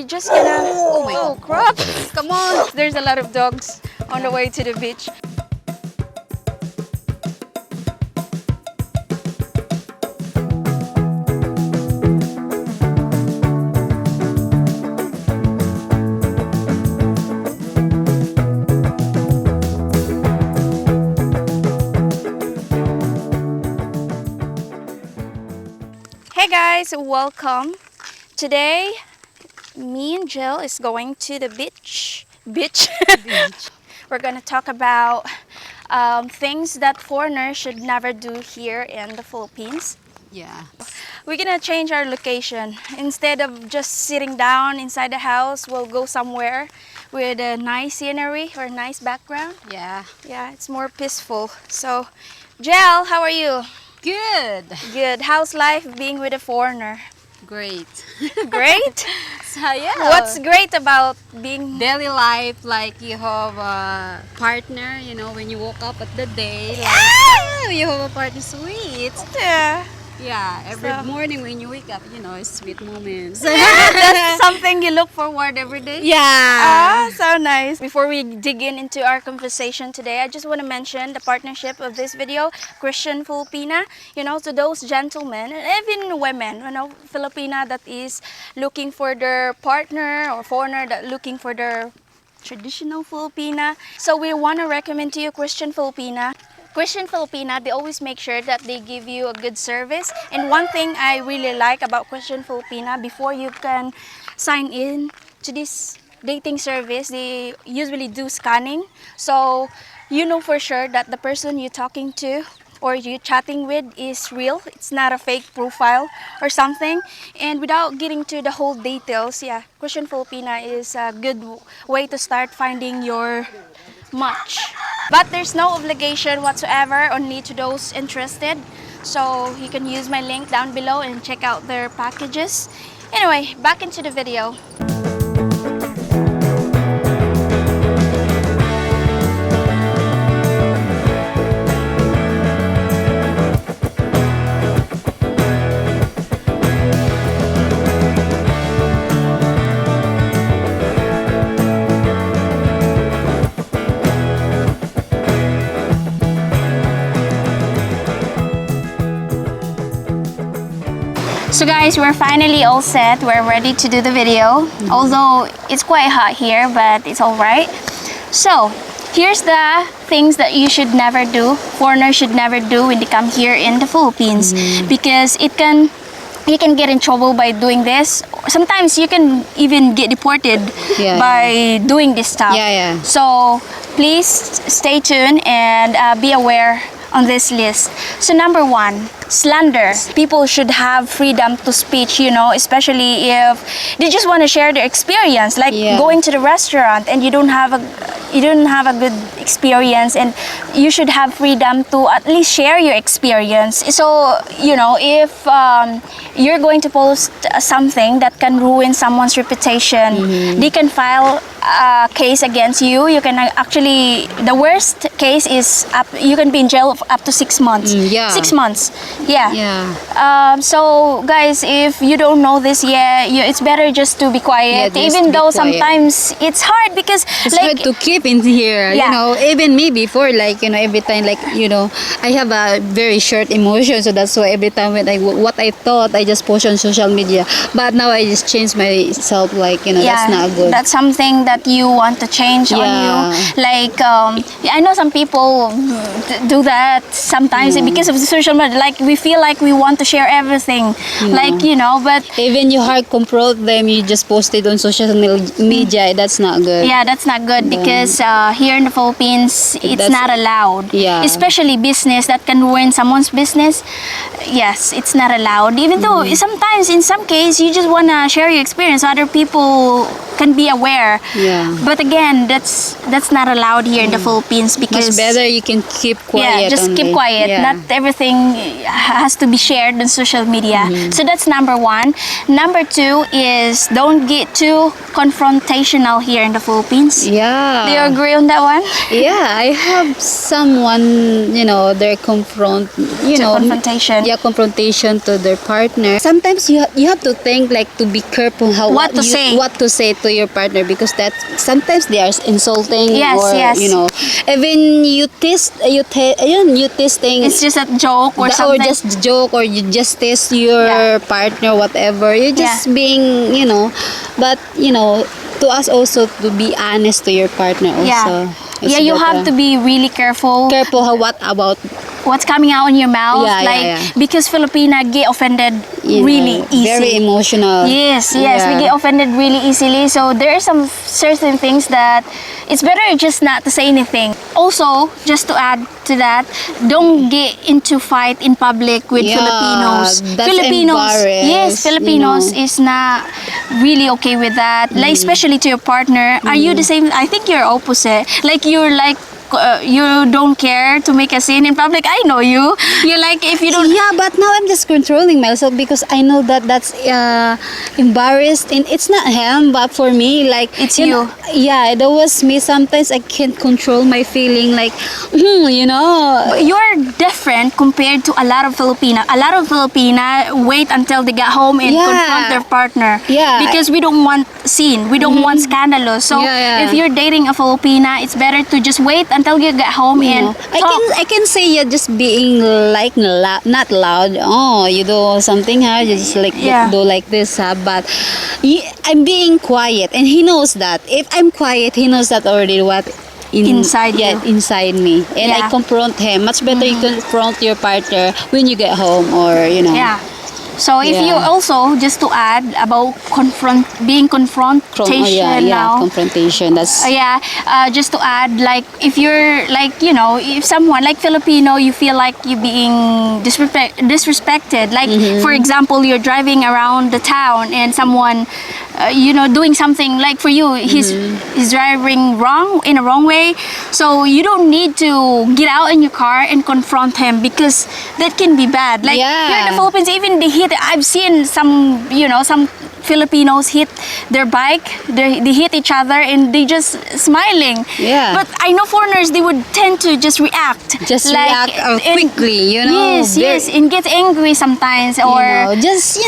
just gonna... Oh, crap! Come on! There's a lot of dogs on the way to the beach. Hey guys, welcome. Today, me and Jill is going to the beach. We're gonna talk about things that foreigners should never do here in the Philippines. Yeah. We're gonna change our location. Instead of just sitting down inside the house, we'll go somewhere with a nice scenery or nice background. Yeah. Yeah, it's more peaceful. So, Jill, how are you? Good. Good. How's life being with a foreigner? Great. Great? So yeah. What's great about being... daily life? Like you have a partner, you know, when you woke up at the day, like you have a partner, sweet. Yeah. Yeah. Every So- morning when you wake up, you know, it's sweet moments. That's something you look forward every day? Yeah. Ah, so nice. Before we dig into our conversation today, I just want to mention the partnership of this video, Christian Filipina. You know, to those gentlemen and even women, you know, Filipina that is looking for their partner or foreigner that looking for their traditional Filipina. So we want to recommend to you Christian Filipina. Christian Filipina, they always make sure that they give you a good service. And one thing I really like about Christian Filipina, before you can sign in to this dating service, they usually do scanning. So you know for sure that the person you're talking to or you're chatting with is real. It's not a fake profile or something. And without getting to the whole details, yeah, Christian Filipina is a good way to start finding your match. But there's no obligation whatsoever, only to those interested. So you can use my link down below and check out their packages. Anyway, back into the video. So guys, we're finally all set. We're ready to do the video. Although it's quite hot here, but it's all right. So here's the things that you should never do, foreigners should never do when they come here in the Philippines, because you can get in trouble by doing this. Sometimes you can even get deported by doing this stuff. Yeah. So please stay tuned and be aware on this list. So number one, slander. People should have freedom to speech, you know, especially if they just want to share their experience, like going to the restaurant and you don't have a good experience, and you should have freedom to at least share your experience. So, you know, if you're going to post something that can ruin someone's reputation, they can file a case against you. You can actually, the worst case is you can be in jail up to 6 months. 6 months. So guys, if you don't know this yet, it's better just to be quiet. Even though sometimes it's hard because it's like hard to keep in here. You know, even me before, like, you know, every time, like, you know, I have a very short emotion, so that's why every time when what I thought, I just post on social media. But now I just change myself, like, you know, that's not good. That's something that you want to change on you. Like, I know some people do that sometimes because of the social media. Like, we feel like we want to share everything, like, you know, but even you hard control them, you just post it on social media. That's not good. Yeah, that's not good because here in the Philippines, it's not allowed. Especially business that can ruin someone's business. Yes, it's not allowed. Even though sometimes, in some case, you just want to share your experience. Other people can be aware. Yeah. But again, that's not allowed here in the Philippines because Much better you can keep quiet. yeah, just keep only. quiet. Yeah. Not everything has to be shared on social media. So that's number one. Number two is don't get too confrontational here in the Philippines. Yeah. Do you agree on that one? Yeah, I have someone, they're Confrontation. Yeah, confrontation to their partner. Sometimes you have to think like to be careful What to say. what to say to your partner because that sometimes they are insulting Yes, or yes. even you testing It's just a joke or or something. just joke or you just test your Yeah. partner whatever you're just Yeah. being but to us also to be honest to your partner also. Yeah. It's Yeah, you have to better. be really careful Careful what about what's coming out in your mouth. Yeah, like yeah. because Filipina get offended really easy. very emotional. Yes, we Yeah. get offended really easily. So there are some certain things that it's better just not to say anything. Also, just to add to that, don't get into fight in public with Yeah, Filipinos. that's Filipinos, yes, embarrassed, Filipinos is not really okay with that. Like especially to your partner. Are you the same? I think you're opposite. Like you're like. You don't care to make a scene in public. I know you. You're like if you don't. Yeah, but now I'm just controlling myself because I know that that's embarrassed and it's not him, but for me, like It's know, yeah, that was me. Sometimes I can't control my feeling, like You're different compared to a lot of Filipina. A lot of Filipina wait until they get home and Yeah. confront their partner. Yeah. Because we don't want scene. We don't want scandalous. So Yeah, yeah. if you're dating a Filipina, it's better to just wait until you get home and talk. I can say you're just being like not loud. Oh, you do something hard. You just like Yeah. do like this, but I'm being quiet, and he knows that. If I'm quiet, he knows that already. What Inside you. inside me, and Yeah. I confront him. Much better you confront your partner when you get home, or Yeah. So if you Yeah. also just to add about being confrontation now. confrontation. That's Just to add, like if you're like if someone like Filipino, you feel like you're being disrespected. Like for example, you're driving around the town and someone, doing something like for you, he's driving wrong in a wrong way. So you don't need to get out in your car and confront him because that can be bad. Like here in the Philippines, even they hit. I've seen some Filipinos hit their bike, they hit each other and they just smiling. Yeah. But I know foreigners, they would tend to just react. react and- quickly. Yes, and get angry sometimes or just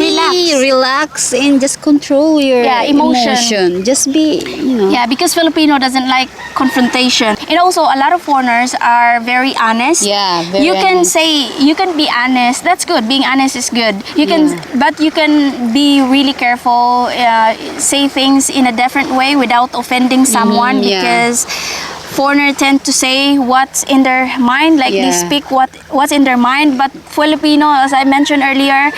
be Relax. relax and just control your emotion. Just be yeah, because Filipino doesn't like confrontation. And also a lot of foreigners are very honest. Yeah, very you can honest. say you can be honest. That's good. Being honest is good. You can but you can be really careful, say things in a different way without offending someone yeah. because foreigners tend to say what's in their mind, like they Yeah. speak what's in their mind. But Filipino, as I mentioned earlier,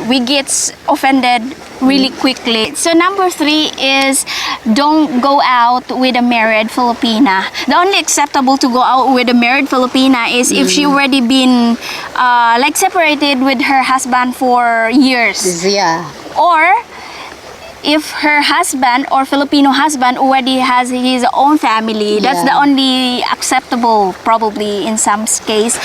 we get offended really quickly. So number 3 is don't go out with a married Filipina. The only acceptable to go out with a married Filipina is if she already been like separated with her husband for years, yeah. or if her husband or Filipino husband already has his own family. That's Yeah. the only acceptable probably in some case.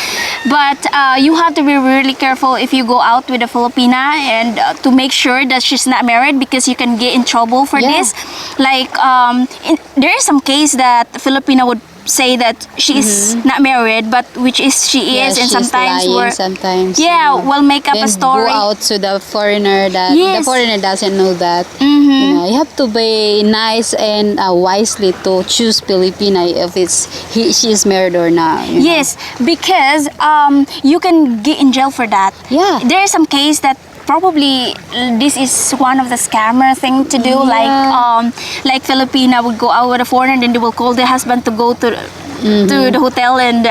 But you have to be really careful if you go out with a Filipina and to make sure that she's not married because you can get in trouble for Yeah. this. Like there is some case that Filipina would say that she is not married, but which is she is, and she's sometimes lying sometimes. we'll make up Then a story. go out to the foreigner that the Yes. foreigner doesn't know that. You have to be nice and wisely to choose Filipina if she is married or not. Yes, because you can get in jail for that. Yeah. There is some case that probably this is one of the scammer thing to do. Like Filipina would go out with a foreigner and then they will call the husband to go to the hotel and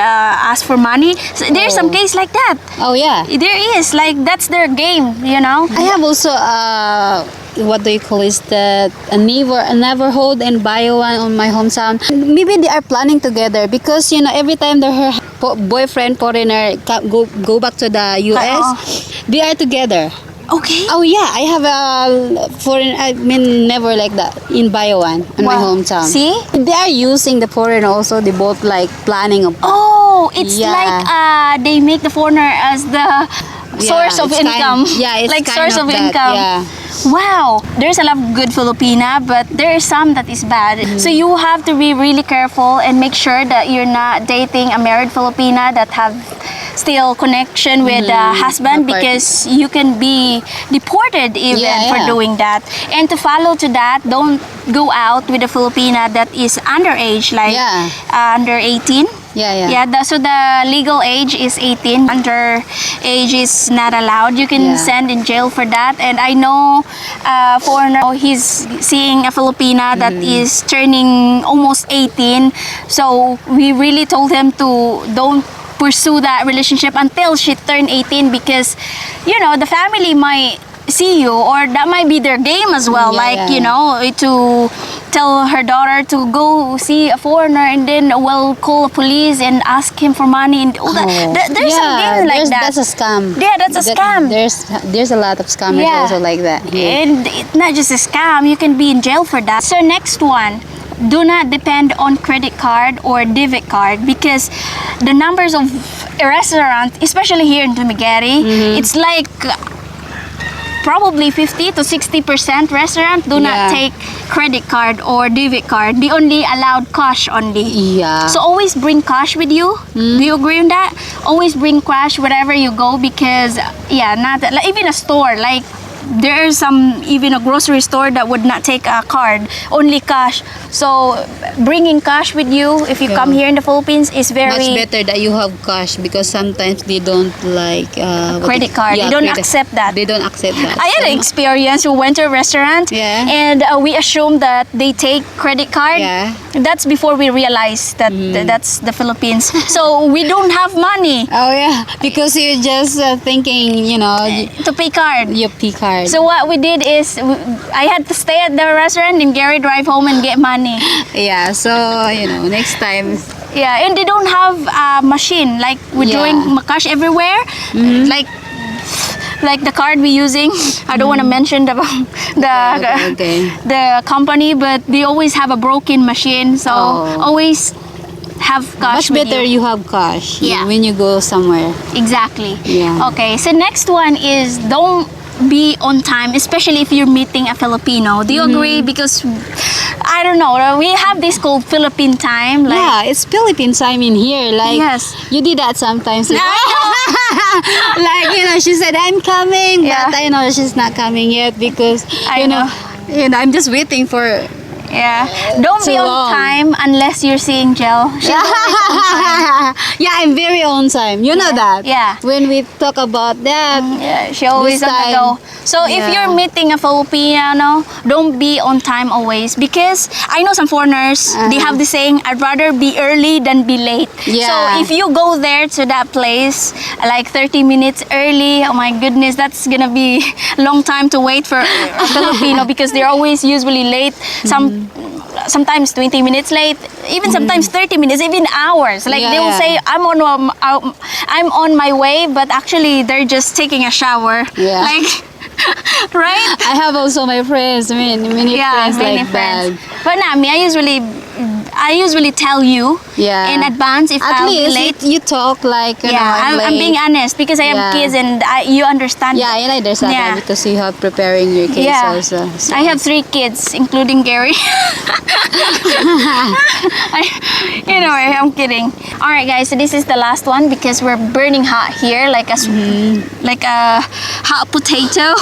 ask for money. So there's some case like that. Oh yeah. There is, like, that's their game, you know. I have also what do you call it, that a neighborhood in Bayoan on my hometown. Maybe they are planning together because every time her boyfriend foreigner go back to the US, they are together. Okay. Oh yeah, I have a foreign. I mean, never like that in Bayawan in my Wow. hometown. See? They are using the foreign also. They both like planning of. Oh, it's Yeah. like they make the foreigner as the source of it's income. it's like kind source of that, income. Yeah. Wow, there's a lot of good Filipina, but there is some that is bad. So you have to be really careful and make sure that you're not dating a married Filipina that have still connection with the husband, Apart- because you can be deported even Yeah, for yeah. doing that. And to follow to that, don't go out with a Filipina that is underage, like Yeah. under 18. Yeah. So the legal age is 18. Under age is not allowed. You can Yeah. send in jail for that. And I know foreigner, he's seeing a Filipina that is turning almost 18. So we really told him to don't pursue that relationship until she turned 18, because the family might see you, or that might be their game as well, to tell her daughter to go see a foreigner, and then we'll call the police and ask him for money, and all that. There's some games like that. That's a scam. Yeah, that's a scam. There's a lot of scammers also like that. Yeah. And it's not just a scam, you can be in jail for that. So next one, do not depend on credit card or debit card, because the numbers of a restaurant, especially here in Dumaguete, it's like probably 50 to 60% restaurant do not take credit card or debit card. They only allowed cash only. Yeah. So always bring cash with you. Do you agree on that? Always bring cash wherever you go, because not like, even a store, like there is some, even a grocery store that would not take a card, only cash. So bringing cash with you if you come here in the Philippines is very much better that you have cash, because sometimes they don't like credit card. They don't accept that. They don't accept that. I had an experience. We went to a restaurant, and we assumed that they take credit card. Yeah. That's before we realized that that's the Philippines. So we don't have money Oh yeah, because you're just thinking, to pay card. your P card. So what we did is I had to stay at the restaurant and Gary drive home and get money. Yeah, so next time. Yeah, and they don't have a machine like withdrawing cash everywhere. Like the card we using. I don't want to mention the the company, but they always have a broken machine. So always have cash. Much better you have cash when you go somewhere. Exactly. Yeah. Okay, so next one is don't be on time, especially if you're meeting a Filipino. Do you agree? Because I don't know, we have this called Philippine time. Like, Yeah, it's Philippine time in here. Like, Yes. you did that sometimes. I Like, she said, I'm coming, Yeah. but I know she's not coming yet because, I know. I'm just waiting for. Yeah. Don't be Too on long. time unless you're seeing Jel. She's always on time. Yeah, I'm very on time. You know that? Yeah. When we talk about that, Yeah, she always This on the time, go. So if yeah. you're meeting a Filipino, don't be on time always, because I know some foreigners, they have the saying, I'd rather be early than be late. Yeah. So if you go there to that place like 30 minutes early, oh my goodness, that's gonna be a long time to wait for a Filipino, because they're always usually late. Sometimes 20 minutes late, even sometimes 30 minutes, even hours. Like they will say, I'm on my way, but actually they're just taking a shower. Yeah. Like, right? I have also my friends, many friends many like friends. that. But nah, me, I usually tell you Yeah. in advance if At I'll be least late. you talk like, I'm late. being honest, because I have Yeah. kids, and you understand. Yeah, and I understand Yeah. that because you have preparing your kids Yeah. also. So. I have 3 kids, including Gary. I'm kidding. All right, guys. So this is the last one, because we're burning hot here, like a hot potato.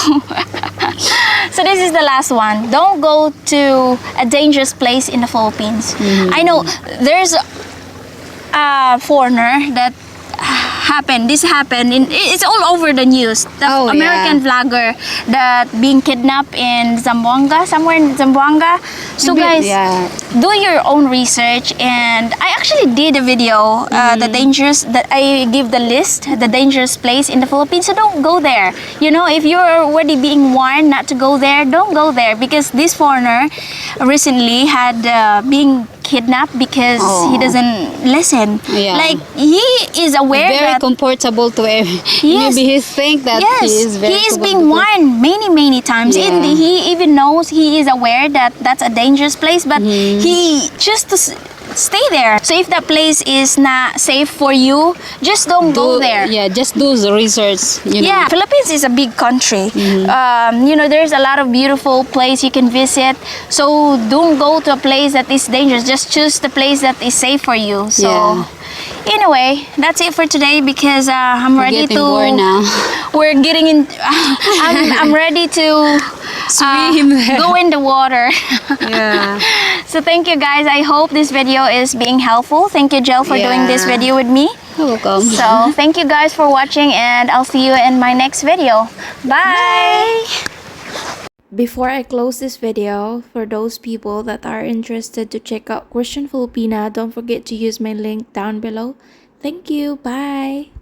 So this is the last one. Don't go to a dangerous place in the Philippines. I know there's a foreigner that this happened it's all over the news. The American vlogger that being kidnapped in somewhere in Zamboanga. So guys, do your own research, and I actually did a video that I give the list, the dangerous place in the Philippines. So don't go there. If you're already being warned not to go there, don't go there, because this foreigner recently had being kidnapped because he Oh. doesn't listen. Yeah. Like he is aware Very that comfortable to every. Yes. Maybe he think that yes, he is very being comfortable. warned many times. Yeah. And he even knows, he is aware that that's a dangerous place, but he just to stay there. So if that place is not safe for you, just don't go there. Yeah, just do the research. You know. Yeah, Philippines is a big country. You know, there's a lot of beautiful place you can visit. So don't go to a place that is dangerous. Just choose the place that is safe for you. So Yeah. anyway, that's it for today because I'm ready Getting to. bored now. We're getting in. I'm ready to Swim. go in the water. Yeah. So thank you guys. I hope this video is being helpful. Thank you, Jel, for doing this Yeah. video with me. You're welcome. So thank you guys for watching, and I'll see you in my next video. Bye! Before I close this video, for those people that are interested to check out Christian Filipina, don't forget to use my link down below. Thank you. Bye!